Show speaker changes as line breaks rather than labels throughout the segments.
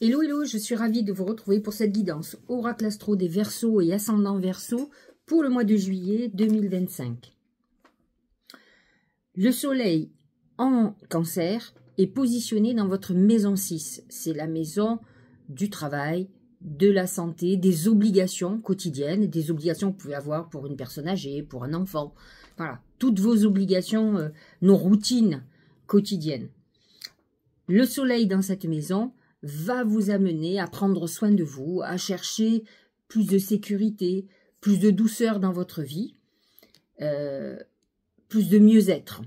Hello, hello, je suis ravie de vous retrouver pour cette guidance Oracle Astro des Verseaux et Ascendant Verseau pour le mois de juillet 2025. Le soleil en Cancer est positionné dans votre maison 6. C'est la maison du travail, de la santé, des obligations quotidiennes, des obligations que vous pouvez avoir pour une personne âgée, pour un enfant. Voilà, toutes vos obligations, nos routines quotidiennes. Le soleil dans cette maison va vous amener à prendre soin de vous, à chercher plus de sécurité, plus de douceur dans votre vie, plus de mieux-être.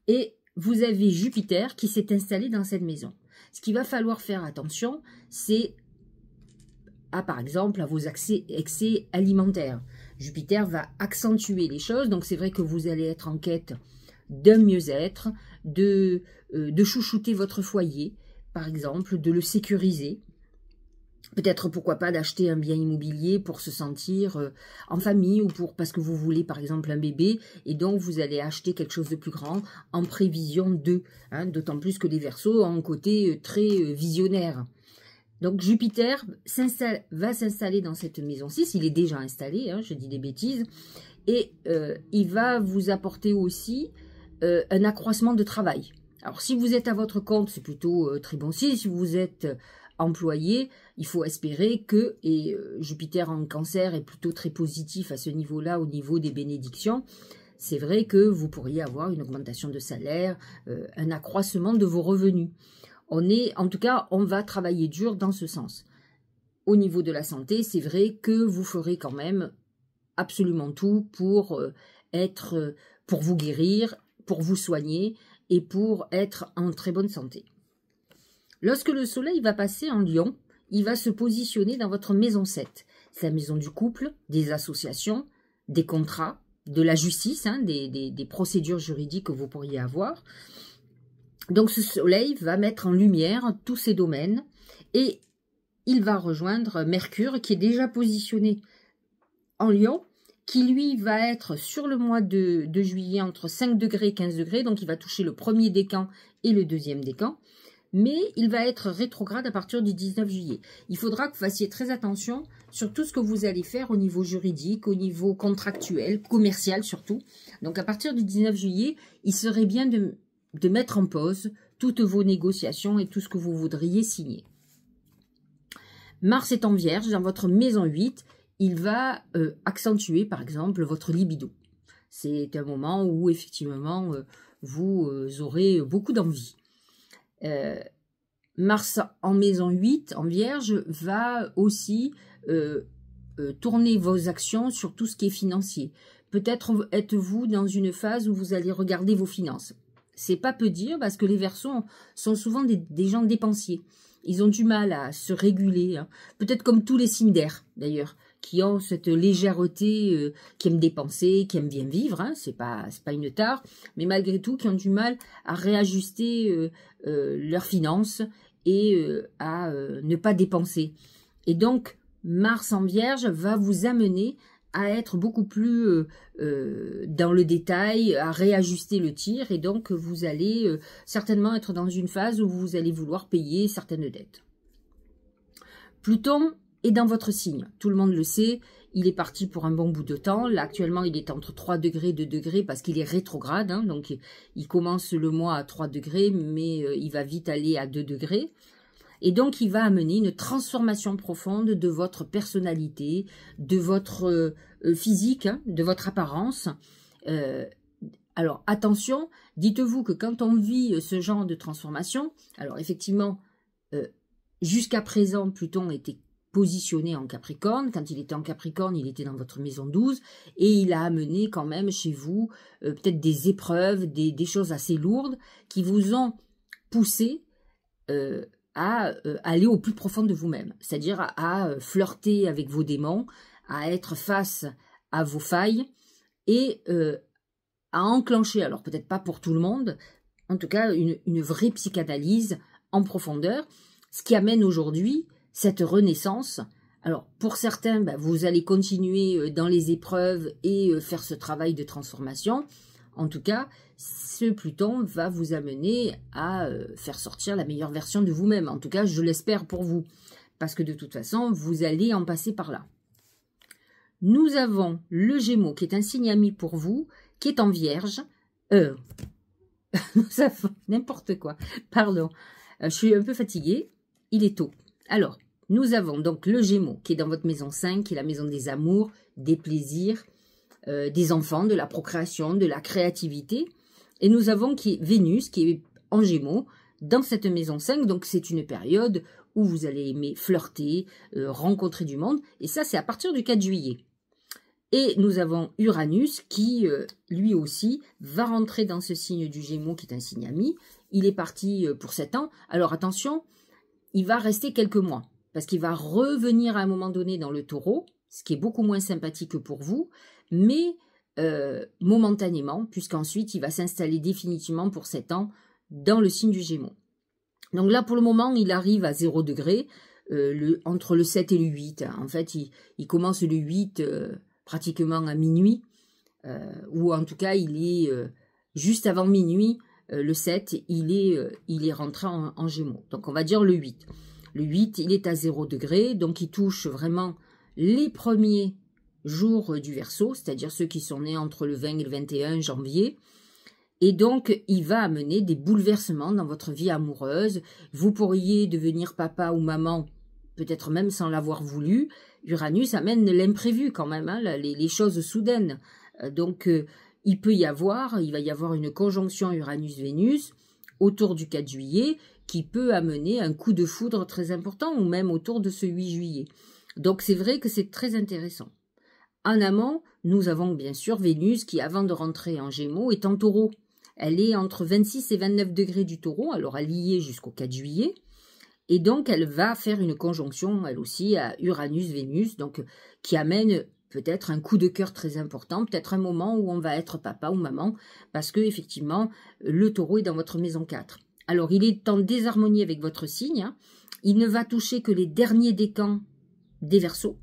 Et vous avez Jupiter qui s'est installé dans cette maison. Ce qu'il va falloir faire attention, c'est par exemple à vos excès alimentaires. Jupiter va accentuer les choses, donc c'est vrai que vous allez être en quête d'un mieux-être, de chouchouter votre foyer, par exemple, de le sécuriser. Peut-être, pourquoi pas, d'acheter un bien immobilier pour se sentir en famille ou parce que vous voulez, par exemple, un bébé. Et donc, vous allez acheter quelque chose de plus grand en prévision de. D'autant plus que les Verseaux ont un côté très visionnaire. Donc, Jupiter va s'installer dans cette maison 6. Il est déjà installé, je dis des bêtises. Et il va vous apporter aussi un accroissement de travail. Alors, si vous êtes à votre compte, c'est plutôt très bon signe. Si vous êtes employé, il faut espérer que, et Jupiter en Cancer est plutôt très positif à ce niveau-là, au niveau des bénédictions, c'est vrai que vous pourriez avoir une augmentation de salaire, un accroissement de vos revenus. En tout cas, on va travailler dur dans ce sens. Au niveau de la santé, c'est vrai que vous ferez quand même absolument tout pour pour vous guérir, pour vous soigner, et pour être en très bonne santé. Lorsque le soleil va passer en Lion, il va se positionner dans votre maison 7. C'est la maison du couple, des associations, des contrats, de la justice, des procédures juridiques que vous pourriez avoir. Donc ce soleil va mettre en lumière tous ces domaines et il va rejoindre Mercure qui est déjà positionné en Lion, qui lui va être sur le mois de juillet entre 5 degrés et 15 degrés, donc il va toucher le premier décan et le deuxième décan, mais il va être rétrograde à partir du 19 juillet. Il faudra que vous fassiez très attention sur tout ce que vous allez faire au niveau juridique, au niveau contractuel, commercial surtout. Donc à partir du 19 juillet, il serait bien de mettre en pause toutes vos négociations et tout ce que vous voudriez signer. Mars est en Vierge, dans votre maison 8, il va accentuer, par exemple, votre libido. C'est un moment où, effectivement, vous aurez beaucoup d'envie. Mars en maison 8, en Vierge, va aussi tourner vos actions sur tout ce qui est financier. Peut-être êtes-vous dans une phase où vous allez regarder vos finances. C'est pas peu dire, parce que les Verseaux sont souvent des gens dépensiers. Ils ont du mal à se réguler, peut-être comme tous les signes d'air, d'ailleurs, qui ont cette légèreté, qui aiment dépenser, qui aiment bien vivre, c'est pas une tare, mais malgré tout, qui ont du mal à réajuster leurs finances et à ne pas dépenser. Et donc, Mars en Vierge va vous amener à être beaucoup plus dans le détail, à réajuster le tir, et donc vous allez certainement être dans une phase où vous allez vouloir payer certaines dettes. Pluton est dans votre signe, tout le monde le sait, il est parti pour un bon bout de temps. Là actuellement il est entre 3 degrés et 2 degrés parce qu'il est rétrograde, donc il commence le mois à 3 degrés, mais il va vite aller à 2 degrés. Et donc, il va amener une transformation profonde de votre personnalité, de votre physique, de votre apparence. Alors, attention, dites-vous que quand on vit ce genre de transformation, alors effectivement, jusqu'à présent, Pluton était positionné en Capricorne. Quand il était en Capricorne, il était dans votre maison 12 et il a amené quand même chez vous peut-être des épreuves, des choses assez lourdes qui vous ont poussé à aller au plus profond de vous-même, c'est-à-dire à flirter avec vos démons, à être face à vos failles et à enclencher, alors peut-être pas pour tout le monde, en tout cas une vraie psychanalyse en profondeur, ce qui amène aujourd'hui cette renaissance. Alors pour certains, vous allez continuer dans les épreuves et faire ce travail de transformation. En tout cas, ce Pluton va vous amener à faire sortir la meilleure version de vous-même. En tout cas, je l'espère pour vous. Parce que de toute façon, vous allez en passer par là. Nous avons le Gémeaux qui est un signe ami pour vous, qui est en Vierge. Nous avons n'importe quoi. Pardon. Je suis un peu fatiguée. Il est tôt. Alors, nous avons donc le Gémeaux qui est dans votre maison 5, qui est la maison des amours, des plaisirs, des enfants, de la procréation, de la créativité. Et nous avons Vénus qui est en Gémeaux dans cette maison 5. Donc, c'est une période où vous allez aimer flirter, rencontrer du monde. Et ça, c'est à partir du 4 juillet. Et nous avons Uranus qui, lui aussi, va rentrer dans ce signe du Gémeaux qui est un signe ami. Il est parti pour 7 ans. Alors attention, il va rester quelques mois parce qu'il va revenir à un moment donné dans le Taureau, ce qui est beaucoup moins sympathique pour vous, mais momentanément, puisqu'ensuite il va s'installer définitivement pour 7 ans dans le signe du Gémeaux. Donc là, pour le moment, il arrive à 0 degré, entre le 7 et le 8. En fait, il commence le 8... pratiquement à minuit, ou en tout cas il est juste avant minuit, le 7, il est rentré en Gémeaux. Donc on va dire le 8. Le 8, il est à 0 degré, donc il touche vraiment les premiers jours du Verseau, c'est-à-dire ceux qui sont nés entre le 20 et le 21 janvier. Et donc, il va amener des bouleversements dans votre vie amoureuse. Vous pourriez devenir papa ou maman, peut-être même sans l'avoir voulu. Uranus amène l'imprévu quand même, hein, les choses soudaines. Donc, il va y avoir une conjonction Uranus-Vénus autour du 4 juillet qui peut amener un coup de foudre très important ou même autour de ce 8 juillet. Donc, c'est vrai que c'est très intéressant. En amont, nous avons bien sûr Vénus qui, avant de rentrer en Gémeaux, est en Taureau. Elle est entre 26 et 29 degrés du Taureau, alors elle y est jusqu'au 4 juillet. Et donc, elle va faire une conjonction, elle aussi, à Uranus-Vénus, donc qui amène peut-être un coup de cœur très important, peut-être un moment où on va être papa ou maman, parce que effectivement, le Taureau est dans votre maison 4. Alors, il est en désharmonie avec votre signe, hein. Il ne va toucher que les derniers décans des Verseaux,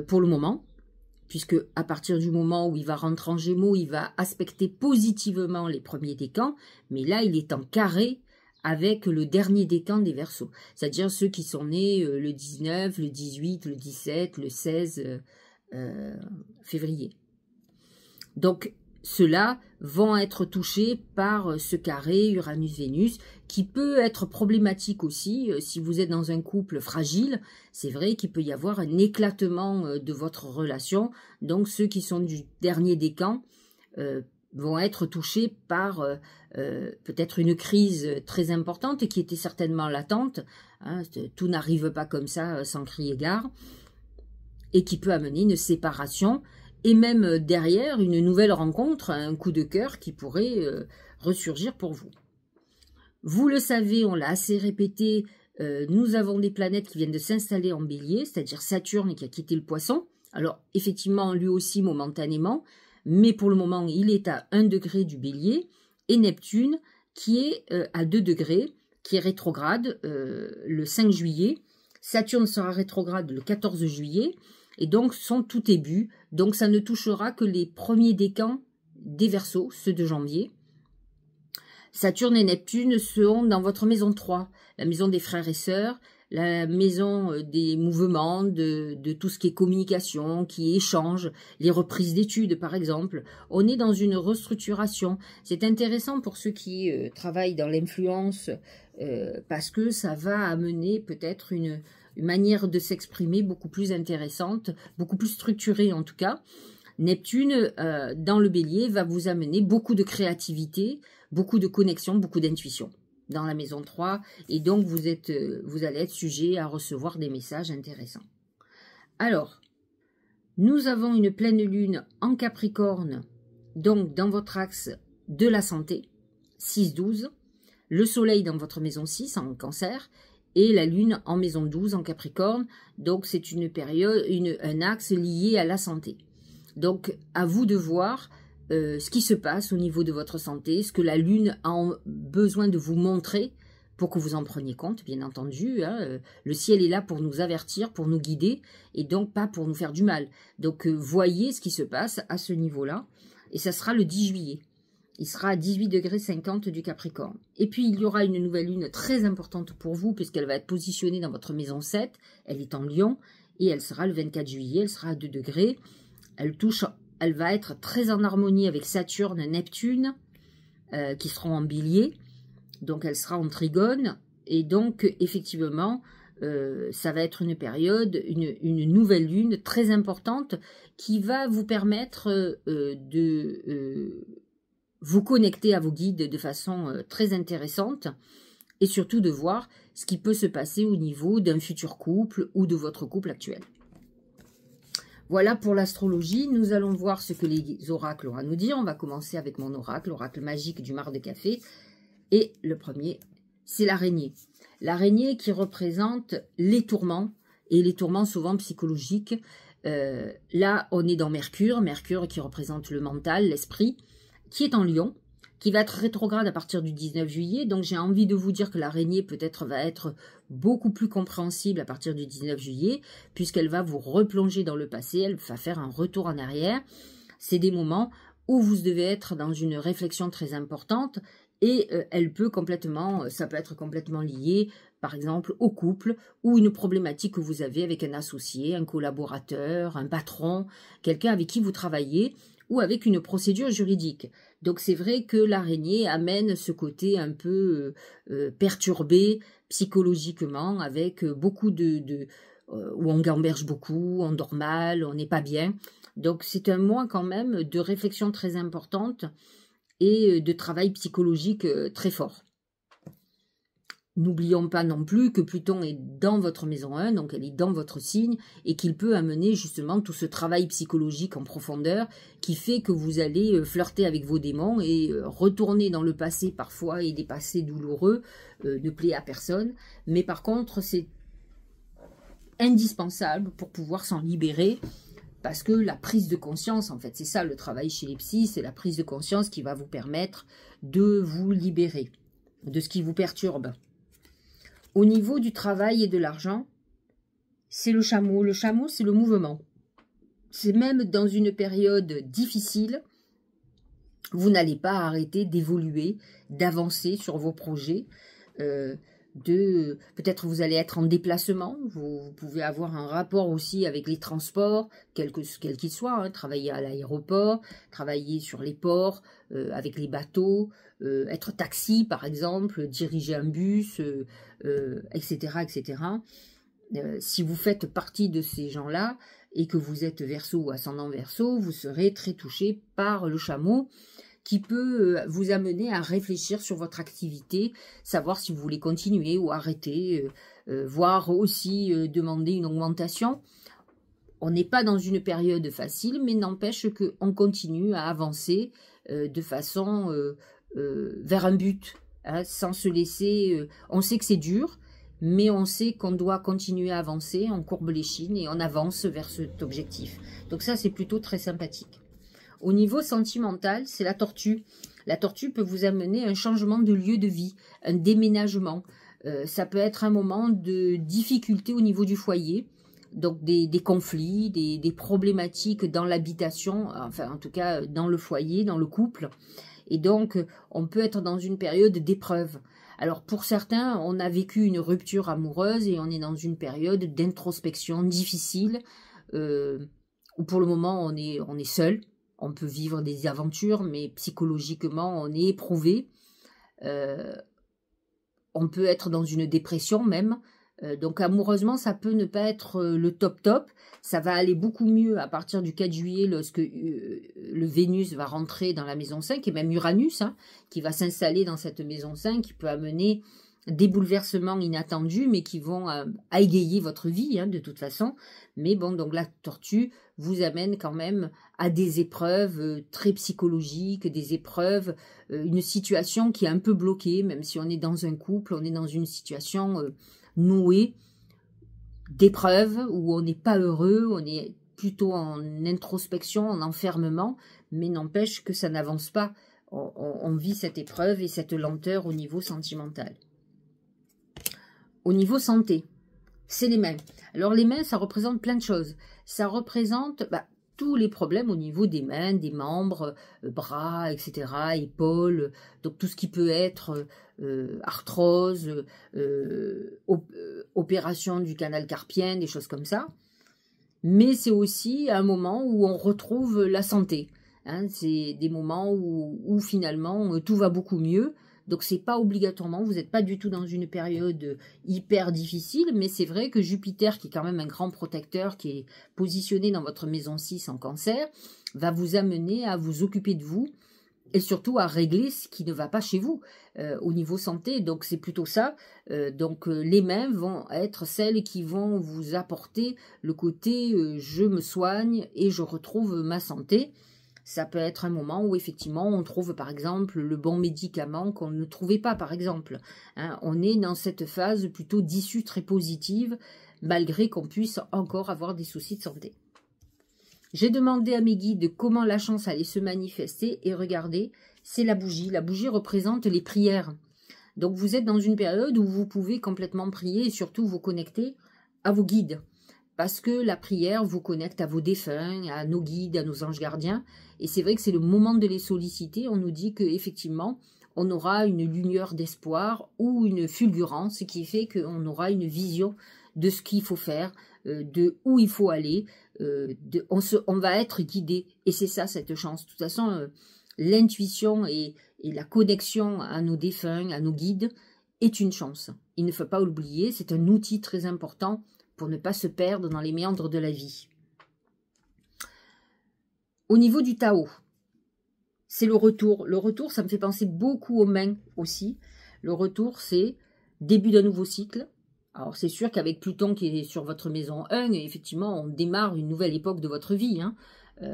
pour le moment, puisque à partir du moment où il va rentrer en Gémeaux, il va aspecter positivement les premiers décans, mais là, il est en carré avec le dernier décan des Verseaux, c'est-à-dire ceux qui sont nés le 19, le 18, le 17, le 16 février. Donc, ceux-là vont être touchés par ce carré Uranus-Vénus, qui peut être problématique aussi si vous êtes dans un couple fragile. C'est vrai qu'il peut y avoir un éclatement de votre relation, donc ceux qui sont du dernier décan vont être touchés par peut-être une crise très importante qui était certainement latente, hein, tout n'arrive pas comme ça sans crier gare, et qui peut amener une séparation, et même derrière une nouvelle rencontre, un coup de cœur qui pourrait ressurgir pour vous. Vous le savez, on l'a assez répété, nous avons des planètes qui viennent de s'installer en Bélier, c'est-à-dire Saturne qui a quitté le Poisson, alors effectivement lui aussi momentanément, mais pour le moment, il est à 1 degré du Bélier, et Neptune, qui est à 2 degrés, qui est rétrograde le 5 juillet. Saturne sera rétrograde le 14 juillet, et donc sont tout début. Donc ça ne touchera que les premiers décans des Verseaux, ceux de janvier. Saturne et Neptune seront dans votre maison 3, la maison des frères et sœurs, la maison des mouvements, de tout ce qui est communication, qui est échange, les reprises d'études par exemple. On est dans une restructuration. C'est intéressant pour ceux qui travaillent dans l'influence parce que ça va amener peut-être une manière de s'exprimer beaucoup plus intéressante, beaucoup plus structurée en tout cas. Neptune, dans le Bélier, va vous amener beaucoup de créativité, beaucoup de connexion, beaucoup d'intuition dans la maison 3, et donc vous allez être sujet à recevoir des messages intéressants. Alors, nous avons une pleine lune en Capricorne, donc dans votre axe de la santé, 6-12, le soleil dans votre maison 6 en Cancer, et la lune en maison 12 en Capricorne, donc c'est une période, un axe lié à la santé. Donc, à vous de voir ce qui se passe au niveau de votre santé, ce que la Lune a besoin de vous montrer pour que vous en preniez compte, bien entendu. Hein. Le ciel est là pour nous avertir, pour nous guider, et donc pas pour nous faire du mal. Donc, voyez ce qui se passe à ce niveau-là. et ça sera le 10 juillet. Il sera à 18,50 degrés du Capricorne. Et puis, il y aura une nouvelle lune très importante pour vous, puisqu'elle va être positionnée dans votre maison 7. Elle est en Lion, et elle sera le 24 juillet, elle sera à 2 degrés. Elle va être très en harmonie avec Saturne et Neptune, qui seront en Bélier. Donc, elle sera en Trigone. Et donc, effectivement, ça va être une période, une nouvelle lune très importante qui va vous permettre de vous connecter à vos guides de façon très intéressante et surtout de voir ce qui peut se passer au niveau d'un futur couple ou de votre couple actuel. Voilà pour l'astrologie. Nous allons voir ce que les oracles ont à nous dire. On va commencer avec mon oracle, l'oracle magique du Mar de Café. Et le premier, c'est l'araignée. L'araignée qui représente les tourments, et les tourments souvent psychologiques. Là, on est dans Mercure, Mercure qui représente le mental, l'esprit, qui est en Lion, qui va être rétrograde à partir du 19 juillet. Donc, j'ai envie de vous dire que l'araignée peut-être va être beaucoup plus compréhensible à partir du 19 juillet, puisqu'elle va vous replonger dans le passé, elle va faire un retour en arrière. C'est des moments où vous devez être dans une réflexion très importante, et ça peut être complètement lié, par exemple, au couple, ou une problématique que vous avez avec un associé, un collaborateur, un patron, quelqu'un avec qui vous travaillez, ou avec une procédure juridique. Donc c'est vrai que l'araignée amène ce côté un peu perturbé psychologiquement, avec beaucoup où on gamberge beaucoup, on dort mal, on n'est pas bien. Donc c'est un mois quand même de réflexion très importante et de travail psychologique très fort. N'oublions pas non plus que Pluton est dans votre maison 1, donc elle est dans votre signe, et qu'il peut amener justement tout ce travail psychologique en profondeur qui fait que vous allez flirter avec vos démons et retourner dans le passé parfois, et des passés douloureux ne plaît à personne. Mais par contre, c'est indispensable pour pouvoir s'en libérer, parce que la prise de conscience, en fait, c'est ça le travail chez les psys, c'est la prise de conscience qui va vous permettre de vous libérer de ce qui vous perturbe. Au niveau du travail et de l'argent, c'est le chameau. Le chameau, c'est le mouvement. C'est même dans une période difficile, vous n'allez pas arrêter d'évoluer, d'avancer sur vos projets. Peut-être vous allez être en déplacement, vous pouvez avoir un rapport aussi avec les transports, quel qu'il soit, hein, travailler à l'aéroport, travailler sur les ports, avec les bateaux, être taxi par exemple, diriger un bus, etc. etc. Si vous faites partie de ces gens-là et que vous êtes Verseau ou ascendant Verseau, vous serez très touché par le chameau, qui peut vous amener à réfléchir sur votre activité, savoir si vous voulez continuer ou arrêter, voire aussi demander une augmentation. On n'est pas dans une période facile, mais n'empêche qu'on continue à avancer de façon vers un but, hein, sans se laisser... on sait que c'est dur, mais on sait qu'on doit continuer à avancer, on courbe l'échine et on avance vers cet objectif. Donc ça, c'est plutôt très sympathique. Au niveau sentimental, c'est la tortue. La tortue peut vous amener un changement de lieu de vie, un déménagement. Ça peut être un moment de difficulté au niveau du foyer, donc des conflits, des problématiques dans l'habitation, enfin en tout cas dans le foyer, dans le couple. Et donc, on peut être dans une période d'épreuve. Alors pour certains, on a vécu une rupture amoureuse et on est dans une période d'introspection difficile, où pour le moment on est seul. On peut vivre des aventures, mais psychologiquement, on est éprouvé. On peut être dans une dépression même. Donc amoureusement, ça peut ne pas être le top. Ça va aller beaucoup mieux à partir du 4 juillet, lorsque le Vénus va rentrer dans la maison 5, et même Uranus, hein, qui va s'installer dans cette maison 5, qui peut amener des bouleversements inattendus, mais qui vont égayer votre vie, hein, de toute façon. Mais bon, donc la tortue vous amène quand même à des épreuves très psychologiques, des épreuves, une situation qui est un peu bloquée, même si on est dans un couple, on est dans une situation nouée d'épreuves, où on n'est pas heureux, on est plutôt en introspection, en enfermement, mais n'empêche que ça n'avance pas. On vit cette épreuve et cette lenteur au niveau sentimental. Au niveau santé, c'est les mains. Alors les mains, ça représente plein de choses. Ça représente tous les problèmes au niveau des mains, des membres, bras, etc., épaules, donc tout ce qui peut être arthrose, opération du canal carpien, des choses comme ça. Mais c'est aussi un moment où on retrouve la santé. Hein, c'est des moments où finalement tout va beaucoup mieux. Donc c'est pas obligatoirement, vous n'êtes pas du tout dans une période hyper difficile, mais c'est vrai que Jupiter, qui est quand même un grand protecteur, qui est positionné dans votre maison 6 en Cancer, va vous amener à vous occuper de vous et surtout à régler ce qui ne va pas chez vous au niveau santé. Donc c'est plutôt ça. Les mains vont être celles qui vont vous apporter le côté je me soigne et je retrouve ma santé. Ça peut être un moment où effectivement on trouve par exemple le bon médicament qu'on ne trouvait pas par exemple. Hein, on est dans cette phase plutôt d'issue très positive malgré qu'on puisse encore avoir des soucis de santé. J'ai demandé à mes guides comment la chance allait se manifester et regardez, c'est la bougie. La bougie représente les prières. Donc vous êtes dans une période où vous pouvez complètement prier et surtout vous connecter à vos guides. Parce que la prière vous connecte à vos défunts, à nos guides, à nos anges gardiens. Et c'est vrai que c'est le moment de les solliciter. On nous dit qu'effectivement, on aura une lueur d'espoir ou une fulgurance, ce qui fait qu'on aura une vision de ce qu'il faut faire, de où il faut aller. On va être guidé. Et c'est ça, cette chance. De toute façon, l'intuition et la connexion à nos défunts, à nos guides, est une chance. Il ne faut pas l'oublier, c'est un outil très important pour ne pas se perdre dans les méandres de la vie. Au niveau du Tao, c'est le retour. Le retour, ça me fait penser beaucoup aux mains aussi. Le retour, c'est début d'un nouveau cycle. Alors, c'est sûr qu'avec Pluton qui est sur votre maison 1, effectivement, on démarre une nouvelle époque de votre vie. Hein.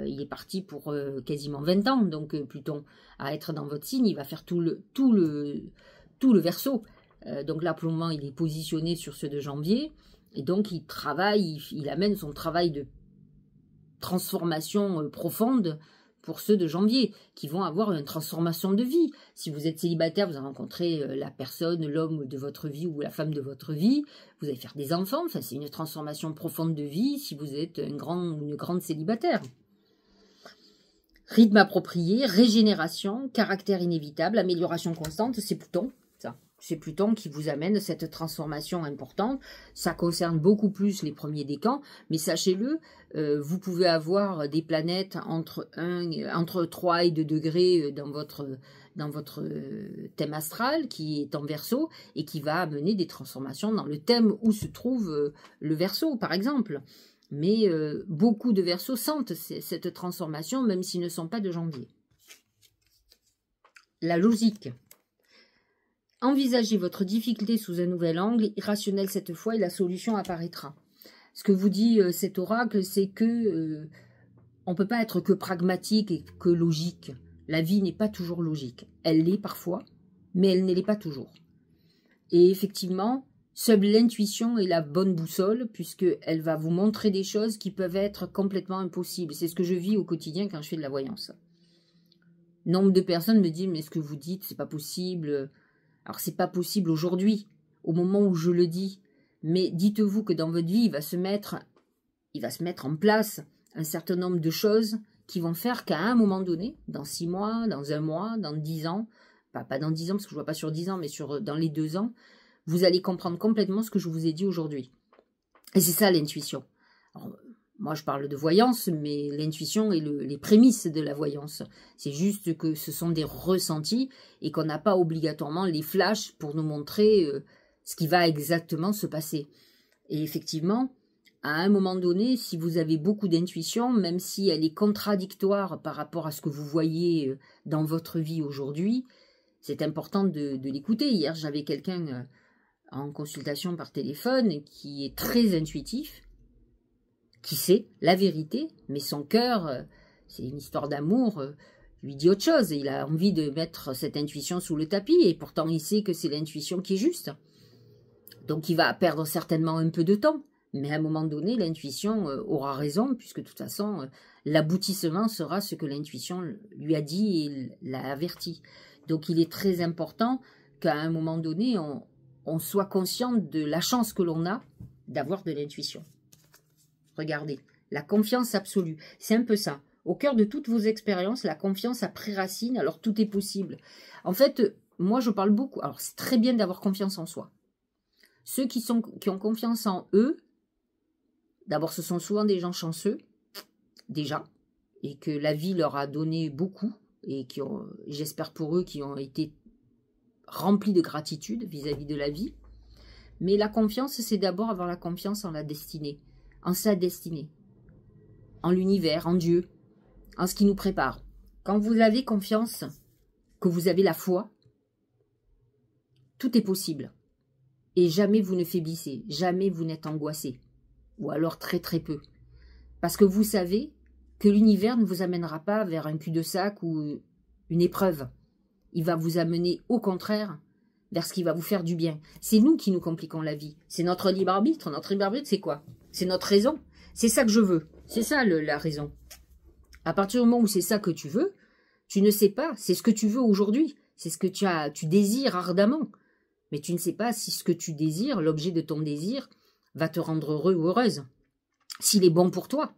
Il est parti pour quasiment 20 ans, donc Pluton, à être dans votre signe, il va faire tout le Verseau. Donc là, pour le moment, il est positionné sur ceux de janvier. Et donc, il travaille, il amène son travail de transformation profonde pour ceux de janvier, qui vont avoir une transformation de vie. Si vous êtes célibataire, vous allez rencontrer la personne, l'homme de votre vie ou la femme de votre vie, vous allez faire des enfants, enfin, c'est une transformation profonde de vie si vous êtes une grande célibataire. Rythme approprié, régénération, caractère inévitable, amélioration constante, c'est Pluton. C'est Pluton qui vous amène cette transformation importante. Ça concerne beaucoup plus les premiers décans, mais sachez-le, vous pouvez avoir des planètes entre 3 et 2 degrés dans votre thème astral qui est en Verseau et qui va amener des transformations dans le thème où se trouve le Verseau, par exemple. Mais beaucoup de Verseaux sentent cette transformation, même s'ils ne sont pas de janvier. La logique. Envisagez votre difficulté sous un nouvel angle, irrationnel cette fois, et la solution apparaîtra. Ce que vous dit cet oracle, c'est que on ne peut pas être que pragmatique et que logique. La vie n'est pas toujours logique. Elle l'est parfois, mais elle ne l'est pas toujours. Et effectivement, seule l'intuition est la bonne boussole, puisqu'elle va vous montrer des choses qui peuvent être complètement impossibles. C'est ce que je vis au quotidien quand je fais de la voyance. Nombre de personnes me disent, mais ce que vous dites, c'est pas possible. Alors, c'est pas possible aujourd'hui, au moment où je le dis. Mais dites-vous que dans votre vie, il va se mettre en place un certain nombre de choses qui vont faire qu'à un moment donné, dans 6 mois, dans 1 mois, dans 10 ans, pas dans 10 ans, parce que je ne vois pas sur 10 ans, mais dans les 2 ans, vous allez comprendre complètement ce que je vous ai dit aujourd'hui. Et c'est ça l'intuition. Moi, je parle de voyance, mais l'intuition est les prémices de la voyance. C'est juste que ce sont des ressentis et qu'on n'a pas obligatoirement les flashs pour nous montrer ce qui va exactement se passer. Et effectivement, à un moment donné, si vous avez beaucoup d'intuition, même si elle est contradictoire par rapport à ce que vous voyez dans votre vie aujourd'hui, c'est important de l'écouter. Hier, j'avais quelqu'un en consultation par téléphone qui est très intuitif, qui sait la vérité, mais son cœur, c'est une histoire d'amour, lui dit autre chose. Il a envie de mettre cette intuition sous le tapis, et pourtant il sait que c'est l'intuition qui est juste. Donc il va perdre certainement un peu de temps, mais à un moment donné, l'intuition aura raison, puisque de toute façon, l'aboutissement sera ce que l'intuition lui a dit et l'a averti. Donc il est très important qu'à un moment donné, on soit conscient de la chance que l'on a d'avoir de l'intuition. Regardez, La confiance absolue. C'est un peu ça. Au cœur de toutes vos expériences, la confiance a pris racine, alors tout est possible. En fait, moi je parle beaucoup. Alors c'est très bien d'avoir confiance en soi. Ceux qui ont confiance en eux, d'abord ce sont souvent des gens chanceux, déjà, et que la vie leur a donné beaucoup, et qui ont, j'espère pour eux, qui ont été remplis de gratitude vis-à-vis de la vie. Mais la confiance, c'est d'abord avoir la confiance en la destinée, en sa destinée, en l'univers, en Dieu, en ce qui nous prépare. Quand vous avez confiance, que vous avez la foi, tout est possible. Et jamais vous ne faiblissez, jamais vous n'êtes angoissé. Ou alors très très peu. Parce que vous savez que l'univers ne vous amènera pas vers un cul-de-sac ou une épreuve. Il va vous amener au contraire vers ce qui va vous faire du bien. C'est nous qui nous compliquons la vie. C'est notre libre arbitre. Notre libre arbitre, c'est quoi? C'est notre raison. C'est ça que je veux. C'est ça la raison. À partir du moment où c'est ça que tu veux, tu ne sais pas. C'est ce que tu veux aujourd'hui. C'est ce que tu désires ardemment. Mais tu ne sais pas si ce que tu désires, l'objet de ton désir, va te rendre heureux ou heureuse. S'il est bon pour toi.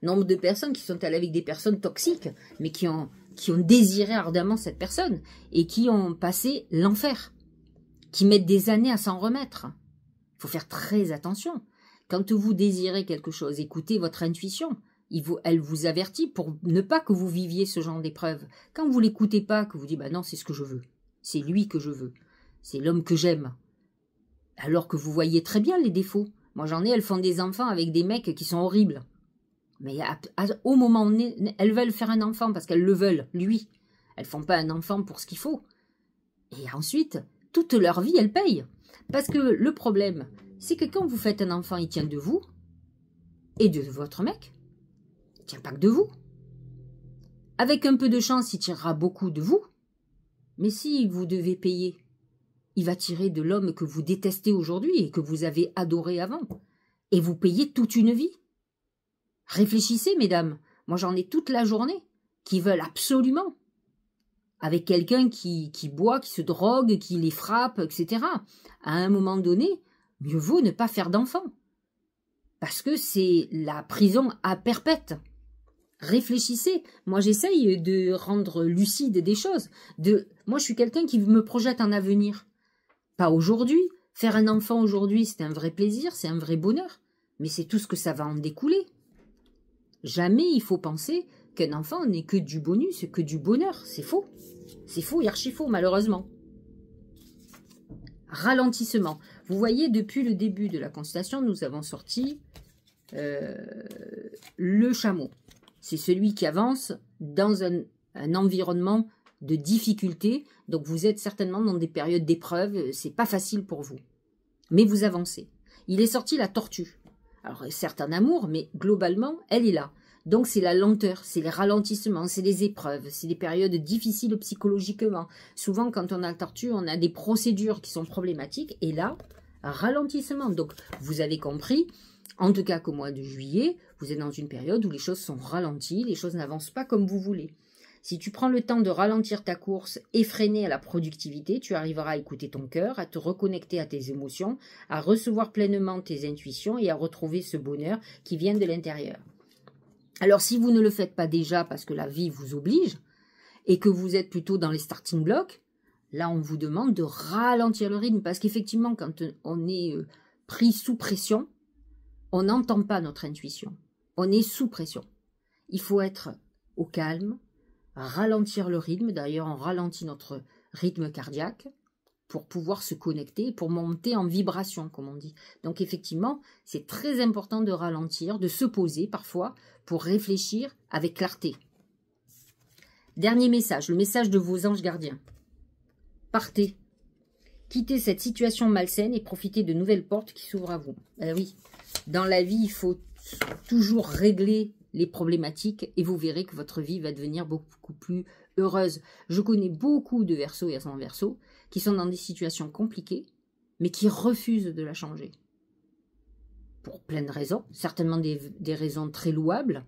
Nombre de personnes qui sont allées avec des personnes toxiques, mais qui ont désiré ardemment cette personne et qui ont passé l'enfer, qui mettent des années à s'en remettre. Il faut faire très attention. Quand vous désirez quelque chose, écoutez votre intuition. Elle vous avertit pour ne pas que vous viviez ce genre d'épreuve. Quand vous ne l'écoutez pas, que vous dites bah non, c'est ce que je veux. C'est lui que je veux. C'est l'homme que j'aime. Alors que vous voyez très bien les défauts. Moi j'en ai, elles font des enfants avec des mecs qui sont horribles. Mais au moment où elles veulent faire un enfant parce qu'elles le veulent, lui. Elles font pas un enfant pour ce qu'il faut. Et ensuite, toute leur vie, elles payent. Parce que le problème, c'est que quand vous faites un enfant, il tient de vous et de votre mec. Il tient pas que de vous. Avec un peu de chance, il tirera beaucoup de vous. Mais si vous devez payer, il va tirer de l'homme que vous détestez aujourd'hui et que vous avez adoré avant. Et vous payez toute une vie. Réfléchissez, mesdames. Moi, j'en ai toute la journée qui veulent absolument. Avec quelqu'un qui boit, qui se drogue, qui les frappe, etc. À un moment donné, mieux vaut ne pas faire d'enfant. Parce que c'est la prison à perpète. Réfléchissez. Moi, j'essaye de rendre lucide des choses. Moi, je suis quelqu'un qui me projette en avenir. Pas aujourd'hui. Faire un enfant aujourd'hui, c'est un vrai plaisir, c'est un vrai bonheur. Mais c'est tout ce que ça va en découler. Jamais il faut penser qu'un enfant n'est que du bonus, que du bonheur. C'est faux. C'est faux et archi faux, malheureusement. Ralentissement. Vous voyez, depuis le début de la constellation, nous avons sorti le chameau. C'est celui qui avance dans un environnement de difficulté. Donc vous êtes certainement dans des périodes d'épreuve. C'est pas facile pour vous. Mais vous avancez. Il est sorti la tortue. Alors, certes un amour, mais globalement, elle est là. Donc, c'est la lenteur, c'est les ralentissements, c'est les épreuves, c'est des périodes difficiles psychologiquement. Souvent, quand on a la tortue, on a des procédures qui sont problématiques. Et là, ralentissement. Donc, vous avez compris, en tout cas qu'au mois de juillet, vous êtes dans une période où les choses sont ralenties, les choses n'avancent pas comme vous voulez. Si tu prends le temps de ralentir ta course et freiner à la productivité, tu arriveras à écouter ton cœur, à te reconnecter à tes émotions, à recevoir pleinement tes intuitions et à retrouver ce bonheur qui vient de l'intérieur. Alors si vous ne le faites pas déjà parce que la vie vous oblige et que vous êtes plutôt dans les starting blocks, là on vous demande de ralentir le rythme parce qu'effectivement quand on est pris sous pression, on n'entend pas notre intuition. On est sous pression. Il faut être au calme, ralentir le rythme. D'ailleurs, on ralentit notre rythme cardiaque pour pouvoir se connecter, pour monter en vibration, comme on dit. Donc, effectivement, c'est très important de ralentir, de se poser parfois pour réfléchir avec clarté. Dernier message, le message de vos anges gardiens. Partez. Quittez cette situation malsaine et profitez de nouvelles portes qui s'ouvrent à vous. Oui, dans la vie, il faut toujours régler les problématiques et vous verrez que votre vie va devenir beaucoup plus heureuse. Je connais beaucoup de Verseaux et ascendants Verseaux qui sont dans des situations compliquées, mais qui refusent de la changer. Pour plein de raisons, certainement des raisons très louables,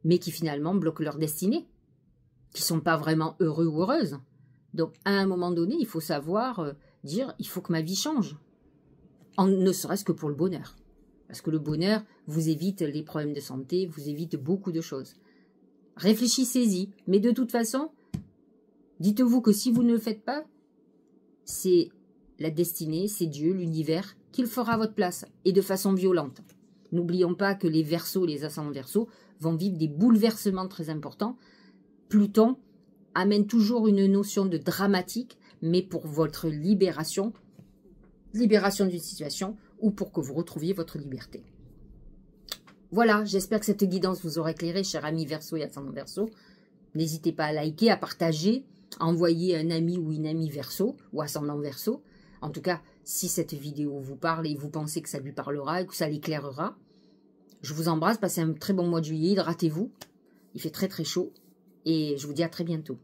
mais qui finalement bloquent leur destinée, qui ne sont pas vraiment heureux ou heureuses. Donc, à un moment donné, il faut savoir dire, il faut que ma vie change, ne serait-ce que pour le bonheur. Parce que le bonheur vous évite les problèmes de santé, vous évite beaucoup de choses. Réfléchissez-y. Mais de toute façon, dites-vous que si vous ne le faites pas, c'est la destinée, c'est Dieu, l'univers, qui le fera à votre place. Et de façon violente. N'oublions pas que les Verseaux, les ascendants Verseaux, vont vivre des bouleversements très importants. Pluton amène toujours une notion de dramatique, mais pour votre libération d'une situation, ou pour que vous retrouviez votre liberté. Voilà, j'espère que cette guidance vous aura éclairé, chers amis Verseau et ascendant Verseau. N'hésitez pas à liker, à partager, à envoyer un ami ou une amie Verseau ou ascendant Verseau. En tout cas, si cette vidéo vous parle et vous pensez que ça lui parlera et que ça l'éclairera, je vous embrasse, passez un très bon mois de juillet, hydratez-vous. Il fait très très chaud et je vous dis à très bientôt.